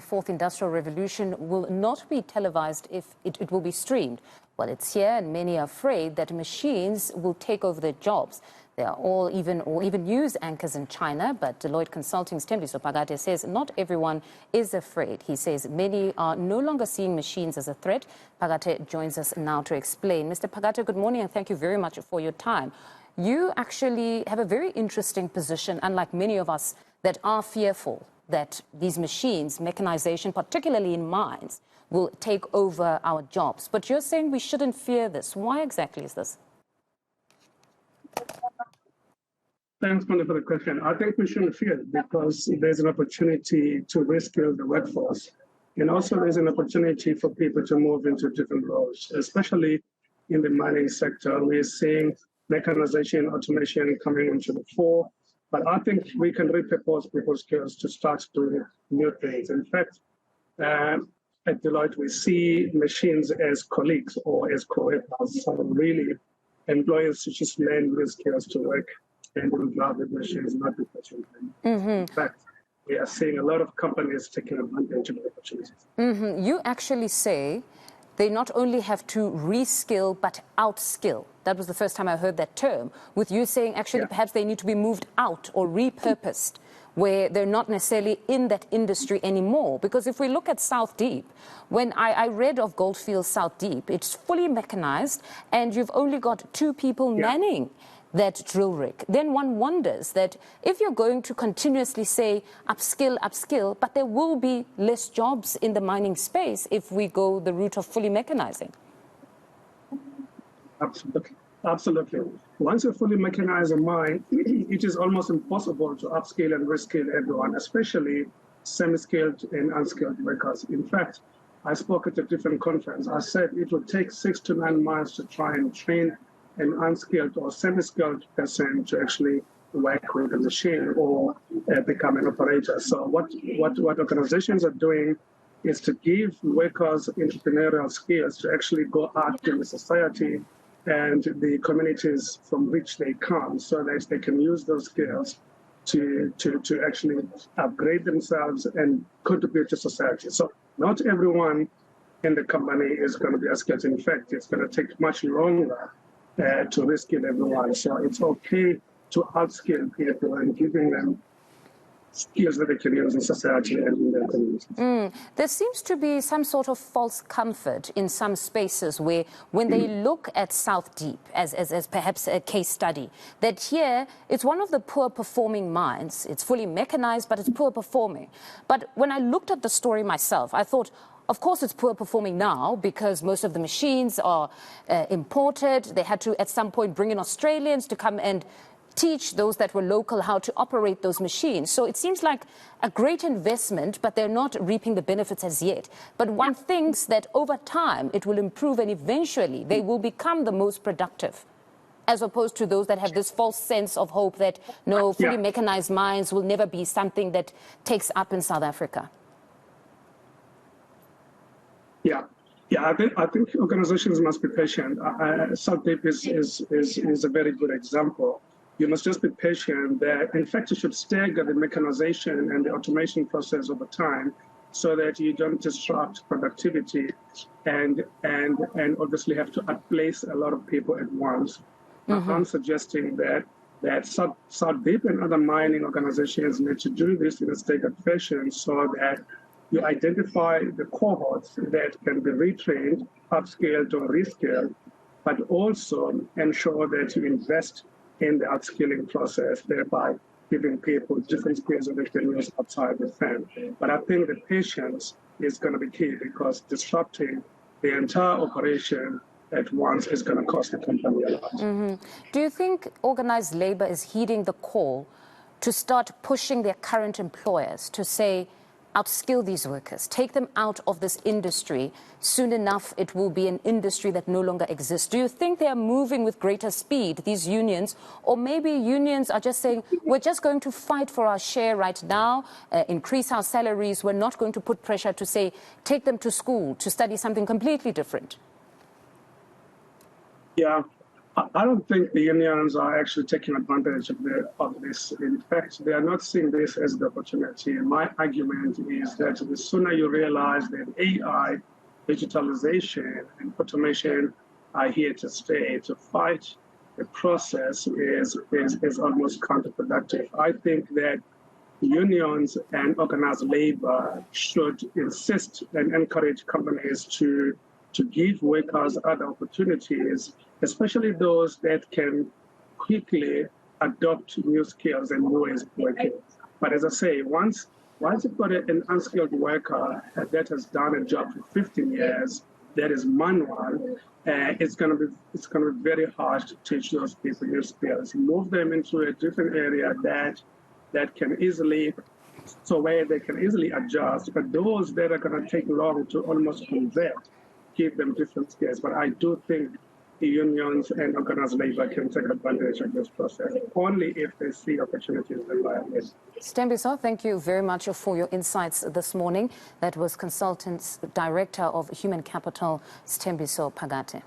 Fourth Industrial Revolution will not be televised if it will be streamed. Well, it's here, and many are afraid that machines will take over their jobs. There are all even news anchors in China, but Deloitte Consulting's Sthembiso Phakathi says not everyone is afraid. He says many are no longer seeing machines as a threat. Phakathi joins us now to explain. Mr. Phakathi, good morning, and thank you very much for your time. You actually have a very interesting position, unlike many of us that are fearful that these machines, mechanization, particularly in mines, will take over our jobs. But you're saying we shouldn't fear this. Why exactly is this? Thanks, Mona, for the question. I think we shouldn't fear because there's an opportunity to reskill the workforce. And also there's an opportunity for people to move into different roles, especially in the mining sector. We're seeing mechanization, automation coming into the fore. But I think we can repurpose people's skills to start doing new things. In fact, at Deloitte, we see machines as colleagues or as co-workers. So really, employers should just learn new skills to work and drive with machines, not be pushing them. In fact, we are seeing a lot of companies taking advantage of the opportunities. You actually say they not only have to reskill, but outskill. That was the first time I heard that term, with you saying actually perhaps they need to be moved out or repurposed, where they're not necessarily in that industry anymore. Because if we look at South Deep, when I read of Goldfields South Deep, it's fully mechanized and you've only got 2 people manning that drill rig. Then one wonders that if you're going to continuously say upskill, but there will be less jobs in the mining space if we go the route of fully mechanizing. Absolutely. Once you fully mechanize a mine, it is almost impossible to upskill and reskill everyone, especially semi-skilled and unskilled workers. In fact, I spoke at a different conference. I said it would take 6 to 9 months to try and train an unskilled or semi-skilled person to actually work with a machine or become an operator. So what organizations are doing is to give workers entrepreneurial skills to actually go out in the society and the communities from which they come, so that they can use those skills to actually upgrade themselves and contribute to society. So not everyone in the company is going to be as skilled. In fact, it's going to take much longer to reskill everyone. So it's okay to outskill people and giving them skills that they can use in society and in their communities. There seems to be some sort of false comfort in some spaces where when they look at South Deep as perhaps a case study, that here it's one of the poor performing mines. It's fully mechanized, but it's poor performing. But when I looked at the story myself, I thought, of course, it's poor performing now because most of the machines are imported. They had to, at some point, bring in Australians to come and teach those that were local how to operate those machines. So it seems like a great investment, but they're not reaping the benefits as yet. But one thinks that over time, it will improve and eventually they will become the most productive, as opposed to those that have this false sense of hope that, no, fully mechanized mines will never be something that takes up in South Africa. I think organizations must be patient. South Deep is a very good example. You must just be patient. That, in fact, you should stagger the mechanization and the automation process over time so that you don't disrupt productivity and obviously have to outplace a lot of people at once. I'm suggesting that South Deep and other mining organizations need to do this in a staggered fashion so that you identify the cohorts that can be retrained, upscaled or reskilled, but also ensure that you invest in the upskilling process, thereby giving people different skills that they can use outside the firm. But I think the patience is going to be key because disrupting the entire operation at once is going to cost the company a lot. Do you think organized labor is heeding the call to start pushing their current employers to say, outskill these workers, take them out of this industry? Soon enough, it will be an industry that no longer exists. Do you think they are moving with greater speed, these unions? Or maybe unions are just saying, we're just going to fight for our share right now, increase our salaries. We're not going to put pressure to say, take them to school to study something completely different. I don't think the unions are actually taking advantage of this. In fact, they are not seeing this as the opportunity. My argument is that the sooner you realize that AI, digitalization, and automation are here to stay, to fight the process is almost counterproductive. I think that unions and organized labor should insist and encourage companies to give workers other opportunities, especially those that can quickly adopt new skills and new ways of working. But as I say, once you've got an unskilled worker that has done a job for 15 years, that is manual, it's going to be very hard to teach those people new skills. Move them into a different area that can easily, so where they can easily adjust. But those that are going to take long to almost convert, give them different skills. But I do think the unions and organized labor can take advantage of this process only if they see opportunities in the Sthembiso, thank you very much for your insights this morning. That was Consultants Director of Human Capital, Sthembiso Phakathi.